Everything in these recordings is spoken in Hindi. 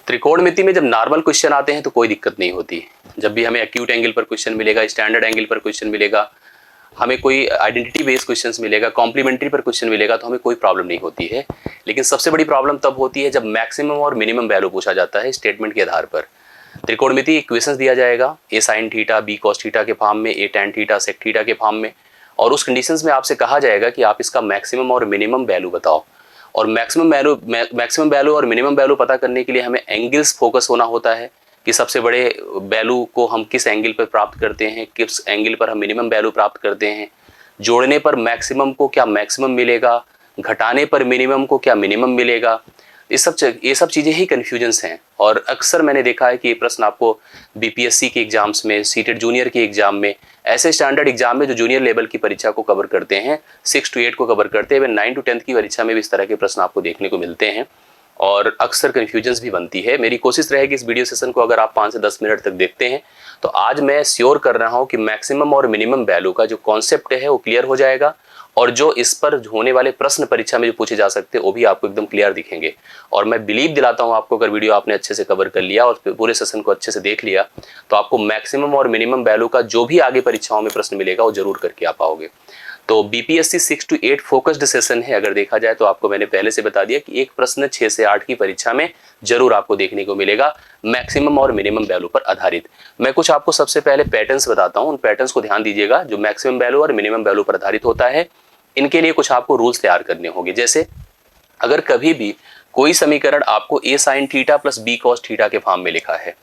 त्रिकोणमिति में जब नॉर्मल क्वेश्चन आते हैं तो कोई दिक्कत नहीं होती। जब भी हमें एक्यूट एंगल पर क्वेश्चन मिलेगा, स्टैंडर्ड एंगल पर क्वेश्चन मिलेगा, हमें कोई आइडेंटिटी बेस्ड क्वेश्चंस मिलेगा, कॉम्प्लीमेंट्री पर क्वेश्चन मिलेगा, तो हमें कोई प्रॉब्लम नहीं होती है। लेकिन सबसे बड़ी प्रॉब्लम तब होती है जब मैक्सिमम और मिनिमम वैल्यू पूछा जाता है स्टेटमेंट के आधार पर। त्रिकोणमिति इक्वेशंस दिया जाएगा A sine theta, B cos theta के फॉर्म में, A tan theta, sec theta के फॉर्म में, और उस कंडीशंस में आपसे कहा जाएगा कि आप इसका मैक्सिमम और मिनिमम वैल्यू बताओ। और मैक्सिमम वैल्यू और मिनिमम वैल्यू पता करने के लिए हमें एंगल्स फोकस होना होता है कि सबसे बड़े वैल्यू को हम किस एंगल पर प्राप्त करते हैं, किस एंगल पर हम मिनिमम वैल्यू प्राप्त करते हैं, जोड़ने पर मैक्सिमम को क्या मैक्सिमम मिलेगा, घटाने पर मिनिमम को क्या मिनिमम मिलेगा। ये सब चीज़ें ही कन्फ्यूजन्स हैं। और अक्सर मैंने देखा है कि ये प्रश्न आपको बीपीएससी के एग्जाम्स में, सीटेट जूनियर के एग्जाम में, ऐसे स्टैंडर्ड एग्जाम में जो जूनियर लेवल की परीक्षा को कवर करते हैं, 6 to 8 को कवर करते हैं, 9 to 10 की परीक्षा में भी इस तरह के प्रश्न आपको देखने को मिलते हैं और अक्सर कन्फ्यूजन्स भी बनती है। मेरी कोशिश रहेगी इस वीडियो सेशन को अगर आप 5 से 10 मिनट तक देखते हैं तो आज मैं श्योर कर रहा हूँ कि मैक्सिमम और मिनिमम वैल्यू का जो कॉन्सेप्ट है वो क्लियर हो जाएगा, और जो इस पर होने वाले प्रश्न परीक्षा में जो पूछे जा सकते हैं वो भी आपको एकदम क्लियर दिखेंगे। और मैं बिलीव दिलाता हूं आपको, अगर वीडियो आपने अच्छे से कवर कर लिया और पूरे सेशन को अच्छे से देख लिया तो आपको मैक्सिमम और मिनिमम वैल्यू का जो भी आगे परीक्षाओं में प्रश्न मिलेगा वो जरूर करके आ पाओगे। तो बीपीएससी 6 to 8 फोकस्ड सेशन है। अगर देखा जाए तो आपको मैंने पहले से बता दिया कि एक प्रश्न 6 से 8 की परीक्षा में जरूर आपको देखने को मिलेगा मैक्सिमम और मिनिमम वैल्यू पर आधारित। मैं कुछ आपको सबसे पहले पैटर्न्स बताता हूं, उन पैटर्न्स को ध्यान दीजिएगा जो मैक्सिमम वैल्यू और मिनिमम वैल्यू पर आधारित होता है। इनके लिए कुछ आपको रूल्स तैयार करने होंगे। जैसे अगर कभी भी कोई समीकरण आपको A sine theta plus B cos theta के फॉर्म में लिखा है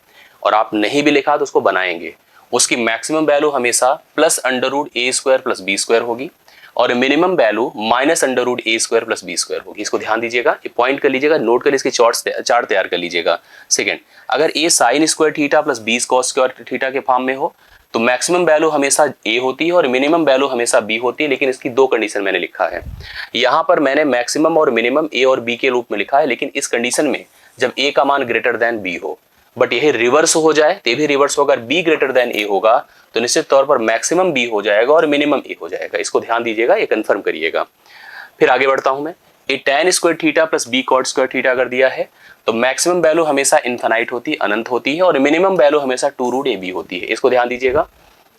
और आप नहीं भी लिखा तो उसको बनाएंगे, उसकी मैक्सिमम वैल्यू हमेशा plus under root A square plus B square होगी और minimum value minus under root A square plus B square होगी। इसको ध्यान दीजिएगा, ये पॉइंट कर लीजिएगा, नोट कर इसके चार्ट तैयार कर लीजिएगा। सेकेंड, अगर A sine square theta plus B cos square theta के फॉर्म में हो तो मैक्सिमम वैल्यू हमेशा ए होती है और मिनिमम वैल्यू हमेशा बी होती है, लेकिन इसकी दो कंडीशन मैंने लिखा है। यहाँ पर मैंने मैक्सिमम और मिनिमम ए और बी के रूप में लिखा है, लेकिन इस कंडीशन में जब ए का मान ग्रेटर देन बी हो, बट यह रिवर्स हो जाए तो भी रिवर्स होगा, बी ग्रेटर देन ए होगा तो निश्चित तौर पर मैक्सिमम बी हो जाएगा और मिनिमम ए हो जाएगा। इसको ध्यान दीजिएगा, ये कंफर्म करिएगा। फिर आगे बढ़ता हूं मैं, A tan square theta plus B cot square theta अगर दिया है तो मैक्सिमम वैल्यू हमेशा इनफाइनाइट होती है, अनंत होती है, और मिनिमम वैल्यू हमेशा 2 रूट ए बी होती है। इसको ध्यान दीजिएगा।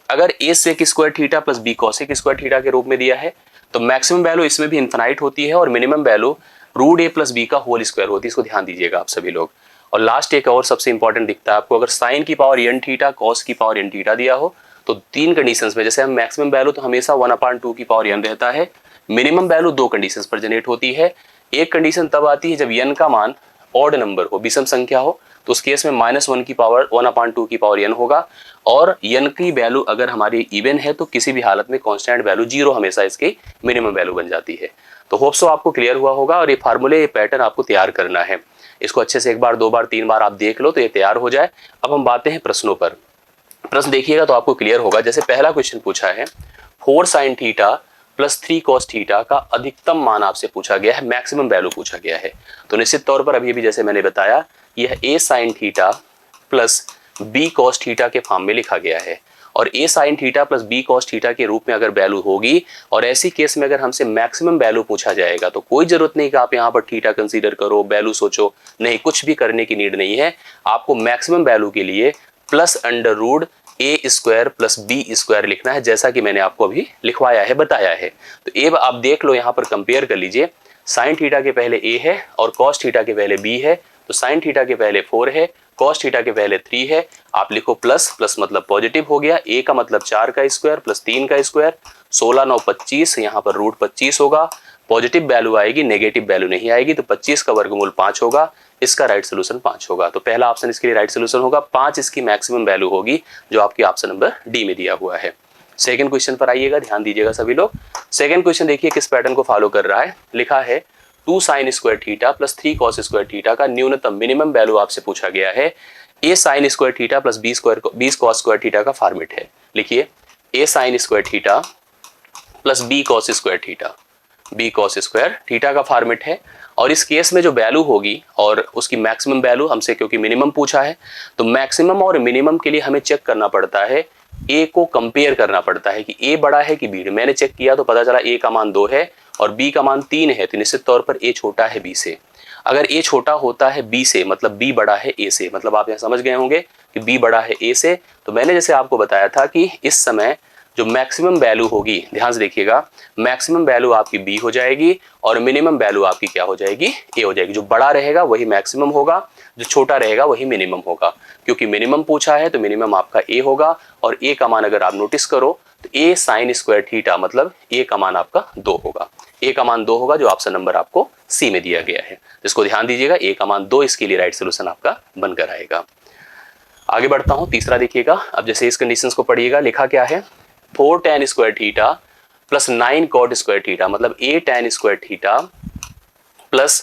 अगर A sec square theta plus B cosec square theta के रूप में दिया है तो मैक्सिमम वैल्यू इसमें भी इनफाइनाइट होती है और मिनिमम वैल्यू रूट ए प्लस बी का होल स्क्वायर होती है। इसको ध्यान दीजिएगा आप सभी लोग। और लास्ट एक और सबसे इंपॉर्टेंट दिखता है आपको, अगर साइन की पावर एन थीटा कॉस की पावर एन थीटा दिया हो तो 3 कंडीशंस में, जैसे हम मैक्सिमम वैल्यू तो हमेशा 1/2 की पावर एन रहता है, मिनिमम वैल्यू 2 कंडीशंस पर जनरेट होती है। एक कंडीशन तब आती है जब एन का मान ऑड नंबर हो, विषम संख्या हो, तो उस केस में -1 की पावर 1/2 की पावर एन होगा, और एन की वैल्यू अगर हमारी इवन है तो किसी भी हालत में कांस्टेंट वैल्यू 0 हमेशा इसकी मिनिमम वैल्यू बन जाती है। तो होप सो आपको क्लियर हुआ होगा, और ये फार्मूले, ये पैटर्न आपको तैयार करना है। इसको अच्छे से 1 बार 2 बार 3 बार आप देख लो तो ये तैयार हो जाए। अब हम बातें हैं प्रश्नों पर। प्रश्न देखिएगा तो आपको क्लियर होगा। जैसे पहला क्वेश्चन पूछा है 4 sign theta plus 3 cos theta का अधिकतम मान आपसे पूछा गया है, मैक्सिमम वैल्यू पूछा गया है। तो निश्चित तौर पर अभी जैसे मैंने बताया यह A sine theta plus B cos theta के फॉर्म में लिखा गया है, और A sine theta plus B cos theta के रूप में अगर वैल्यू होगी, और ऐसी केस में अगर हमसे मैक्सिमम वैल्यू पूछा जाएगा तो कोई जरूरत नहीं कि आप यहाँ पर थीटा कंसीडर करो, वैल्यू सोचो, नहीं, कुछ भी करने की नीड नहीं है। आपको मैक्सिमम वैल्यू के लिए plus under root A square plus B square लिखना है, जैसा कि मैंने आपको अभी लिखवाया है, बताया है। तो ए आप देख लो, यहाँ पर कंपेयर कर लीजिए, साइन थीटा के पहले ए है और कॉस थीटा के पहले बी है, तो साइन थीटा के पहले 4 है, कॉस थीटा के पहले 3 है। आप लिखो प्लस, प्लस मतलब पॉजिटिव हो गया, ए का मतलब 4 का स्क्वायर प्लस 3 का स्क्वायर, 16 9 25, यहाँ पर रूट 25 होगा। पॉजिटिव वैल्यू आएगी, नेगेटिव वैल्यू नहीं आएगी, तो 25 का वर्गमूल 5 होगा। इसका राइट सोल्यूशन 5 होगा। तो पहला ऑप्शन इसके लिए राइट सोल्यूशन होगा। 5 इसकी मैक्सिमम वैल्यू होगी जो आपकी ऑप्शन नंबर डी में दिया हुआ है। सेकंड क्वेश्चन पर आइएगा, ध्यान दीजिएगा सभी लोग। सेकंड क्वेश्चन देखिए किस पैटर्न को फॉलो कर रहा है। लिखा है 2 sine square theta plus 3 cos square theta का न्यूनतम मिनिमम वैल्यू आपसे पूछा गया है। A sine square theta plus B cos square theta का फॉर्मेट है। लिखिए A sine square theta plus B cos square theta, B cos square theta का फॉर्मेट है। और इस केस में जो वैल्यू होगी और उसकी मैक्सिमम वैल्यू हमसे, क्योंकि मिनिमम पूछा है तो मैक्सिमम और मिनिमम के लिए हमें चेक करना पड़ता है, ए को कंपेयर करना पड़ता है कि ए बड़ा है कि बी। मैंने चेक किया तो पता चला ए का मान 2 है और बी का मान 3 है, तो निश्चित तौर पर ए छोटा है बी से। अगर a छोटा होता है b से, मतलब b बड़ा है a से, मतलब आप यहाँ समझ गए होंगे कि b बड़ा है a से, तो मैंने जैसे आपको बताया था कि इस समय जो मैक्सिमम वैल्यू होगी, ध्यान से देखिएगा, मैक्सिमम वैल्यू आपकी b हो जाएगी और मिनिमम वैल्यू आपकी क्या हो जाएगी, a हो जाएगी। जो बड़ा रहेगा वही मैक्सिमम होगा, जो छोटा रहेगा वही मिनिमम होगा। क्योंकि मिनिमम पूछा है तो मिनिमम आपका a होगा, और a का मान अगर आप नोटिस करो तो a sin स्क्वायर थीटा, मतलब a का मान आपका 2 होगा। a का मान 2 होगा, जो ऑप्शन नंबर आपको सी में दिया गया है। तो इसको ध्यान दीजिएगा, a का मान 2 इसके लिए राइट सोल्यूशन आपका बनकर आएगा। आगे बढ़ता हूं, तीसरा देखिएगा। अब जैसे इस कंडीशंस को पढ़िएगा, लिखा क्या है, 4 tan square theta plus 9 cot square theta, मतलब a tan square theta plus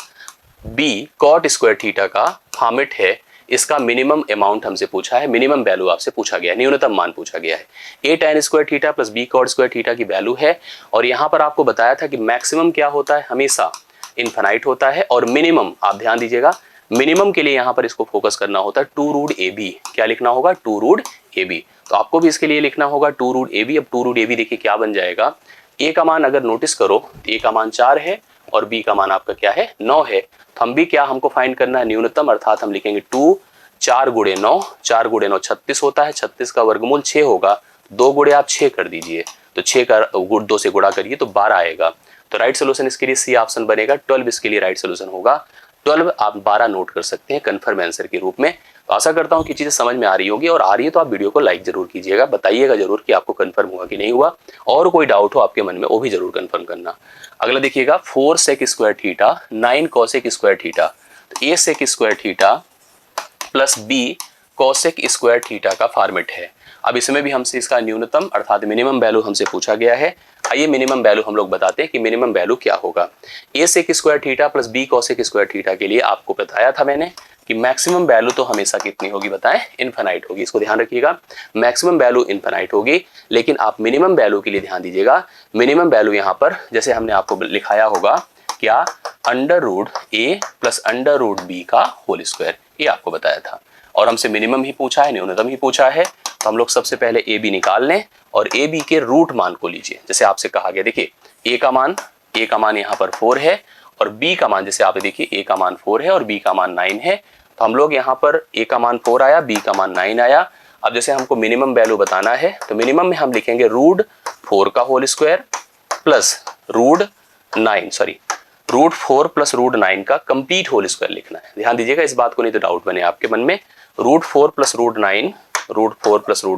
b cot square theta का फॉर्मेट है। इसका मिनिमम अमाउंट हमसे पूछा है, मिनिमम वैल्यू आपसे पूछा गया है, न्यूनतम मान पूछा गया है। a tan square theta plus b cot square theta की वैल्यू है, और यहाँ पर आपको बताया था कि मैक्सिमम क्या होता है, हमेशा इनफाइनाइट होता है, और मिनिमम आप ध्यान दीजिएगा, मिनिमम के लिए यहाँ पर इसको फोकस करना होता है 2 रूट ab। क्या लिखना होगा, 2 रूट ab। तो आपको भी इसके लिए लिखना होगा 2 रूट ab। अब 2 रूट ab देखिए क्या बन जाएगा, a का मान अगर नोटिस करो तो a का मान 4 है और b का मान आपका क्या है, 9 है। तो हम भी क्या हमको फाइंड करना है, न्यूनतम, अर्थात हम लिखेंगे 2, 4 गुणे 9, 4 गुणे 9 36 होता है, 36 का वर्गमूल 6 होगा, 2 गुणे आप 6 कर दीजिए, तो 6 का 2 से गुणा करिए तो 12 आएगा। तो राइट सोल्यूशन इसके लिए सी ऑप्शन बनेगा। 12 इसके लिए राइट सोल्यूशन होगा। 12 आप 12 नोट कर सकते हैं कंफर्म आंसर के रूप में। तो आशा करता हूं कि चीजें समझ में आ रही होगी, और आ रही है तो आप वीडियो को लाइक जरूर कीजिएगा, बताइएगा जरूर कि आपको कंफर्म हुआ कि नहीं हुआ, और कोई डाउट हो आपके मन में वो भी जरूर कंफर्म करना। अगला देखिएगा, 4 sec square theta 9 cosec square theta, तो a sec square theta plus b cosec square theta का फॉर्मेट है। अब इसमें भी हमसे इसका न्यूनतम अर्थात मिनिमम वैल्यू हमसे पूछा गया है। आइए मिनिमम वैल्यू हम लोग बताते हैं कि मिनिमम वैल्यू क्या होगा। a sec square theta plus b cosec square theta के लिए आपको बताया था मैंने कि मैक्सिमम वैल्यू तो हमेशा कितनी होगी, बताएं, इनफाइनाइट होगी। इसको ध्यान रखिएगा, मैक्सिमम वैल्यू इनफाइनाइट होगी, लेकिन आप मिनिमम वैल्यू के लिए ध्यान दीजिएगा। मिनिमम वैल्यू यहाँ पर जैसे हमने आपको लिखाया होगा क्या, under root a plus under root b का होल स्क्वायर, ये आपको बताया था। और हमसे मिनिमम ही पूछा है, न्यूनतम ही पूछा है, तो हम लोग सबसे पहले ए बी निकाल लें और ए बी के रूट मान को लीजिए। जैसे आपसे कहा गया, देखिए ए का मान यहाँ पर 4 है, और बी का मान, जैसे आप देखिए ए का मान 4 है और बी का मान 9 है, तो हम लोग यहाँ पर ए का मान 4 आया, बी का मान 9 आया। अब जैसे हमको मिनिमम वैल्यू बताना है, तो मिनिमम में हम लिखेंगे रूट 4 का होल स्क्वायर प्लस रूट 4 प्लस रूट 9 का कंप्लीट होल स्क्वायर लिखना है। ध्यान दीजिएगा इस बात को, नहीं तो डाउट बने आपके मन में। रूट 4 प्लस रूट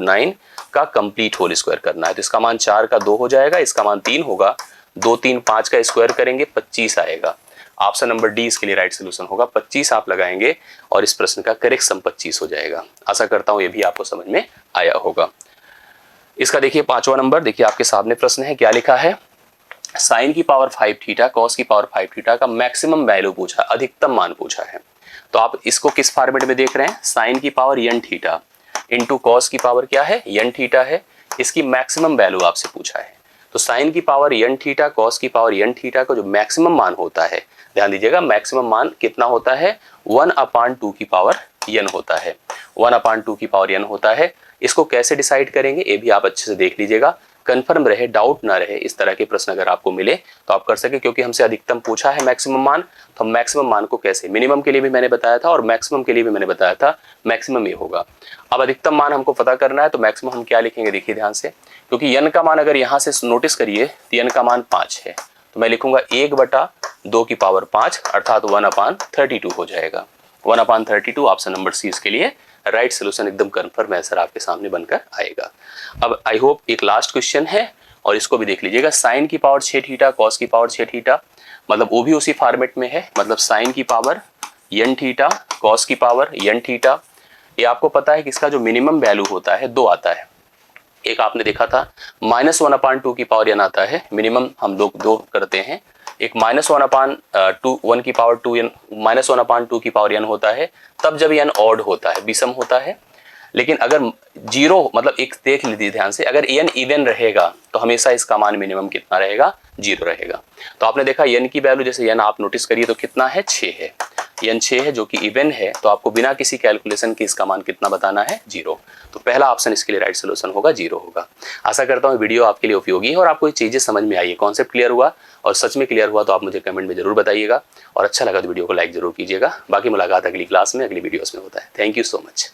9 का कंप्लीट होल स्क्वायर करना है। तो इसका मान 4 का 2 हो जाएगा, इसका मान 3 होगा, 2 3 5 का स्क्वायर करेंगे 25 आएगा। ऑप्शन नंबर डी इसके लिए राइट सोल्यूशन होगा। 25 आप लगाएंगे और इस प्रश्न का करेक्ट सम 25 हो जाएगा। आशा करता हूं ये भी आपको समझ में आया होगा। इसका देखिए 5वां नंबर, देखिए आपके सामने प्रश्न है, क्या लिखा है, साइन की पावर 5 थीटा कॉस की पावर 5 थीटा का मैक्सिमम वैल्यू पूछा, अधिकतम मान पूछा है। तो आप इसको किस फॉर्मेट में देख रहे हैं, साइन की power n theta into cos की पावर क्या है, n थीटा है, इसकी मैक्सिमम वैल्यू आपसे पूछा है। तो साइन की पावर n थीटा कॉस की पावर n थीटा का जो मैक्सिमम मान होता है, ध्यान दीजिएगा मैक्सिमम मान कितना होता है, 1/2 की पावर n होता है, 1/2 की पावर n होता है। इसको कैसे डिसाइड करेंगे ये भी आप अच्छे से देख लीजिएगा, कंफर्म रहे, डाउट ना रहे। इस तरह के प्रश्न अगर आपको मिले तो आप कर सके, क्योंकि हमसे अधिकतम पूछा है मैक्सिमम मान, तो हम मैक्सिमम मान को कैसे, मिनिमम के लिए भी मैंने बताया था और मैक्सिमम के लिए भी मैंने बताया था, मैक्सिमम ये होगा। अब अधिकतम मान हमको पता करना है, तो मैक्सिमम हम क्या लिखेंगे, देखिए ध्यान से, क्योंकि n का मान अगर यहाँ से नोटिस करिए तो n का मान 5 है, तो मैं लिखूंगा 1/2 की पावर 5 अर्थात 1/32 हो जाएगा। 1/32 ऑप्शन नंबर सी इसके लिए राइट सोल्यूशन, एकदम कंफर्म आंसर आपके सामने बनकर आएगा। अब आई होप एक लास्ट क्वेश्चन है और इसको भी देख लीजिएगा, साइन की पावर 6 थीटा कॉस की पावर 6 थीटा, मतलब वो भी उसी फॉर्मेट में है, मतलब साइन की पावर n थीटा कॉस की पावर n थीटा। ये आपको पता है कि इसका जो मिनिमम वैल्यू होता है 2 आता है। एक आपने देखा था -1/2 की पावर n आता है, मिनिमम हम लोग 2 करते हैं। एक -1/2 की पावर 2n -1/2 की पावर n होता है तब जब n ऑड होता है, विषम होता है। लेकिन अगर 0 मतलब एक देख लीजिए ध्यान से, अगर n इवन रहेगा तो हमेशा इसका मान मिनिमम कितना रहेगा, 0 रहेगा। तो आपने देखा n की वैल्यू, जैसे n आप नोटिस करिए तो कितना है, 6 है। एन 6 है जो कि इवन है, तो आपको बिना किसी कैलकुलेशन के इसका मान कितना बताना है, 0। तो पहला ऑप्शन इसके लिए राइट सोल्यूशन होगा 0 होगा। आशा करता हूँ वीडियो आपके लिए उपयोगी है और आपको ये चीज़ें समझ में आई है, कॉन्सेप्ट क्लियर हुआ और सच में क्लियर हुआ तो आप मुझे कमेंट में जरूर बताइएगा और अच्छा लगा तो वीडियो को लाइक जरूर कीजिएगा। बाकी मुलाकात अगली क्लास में, अगली वीडियोस में होता है। Thank you so much.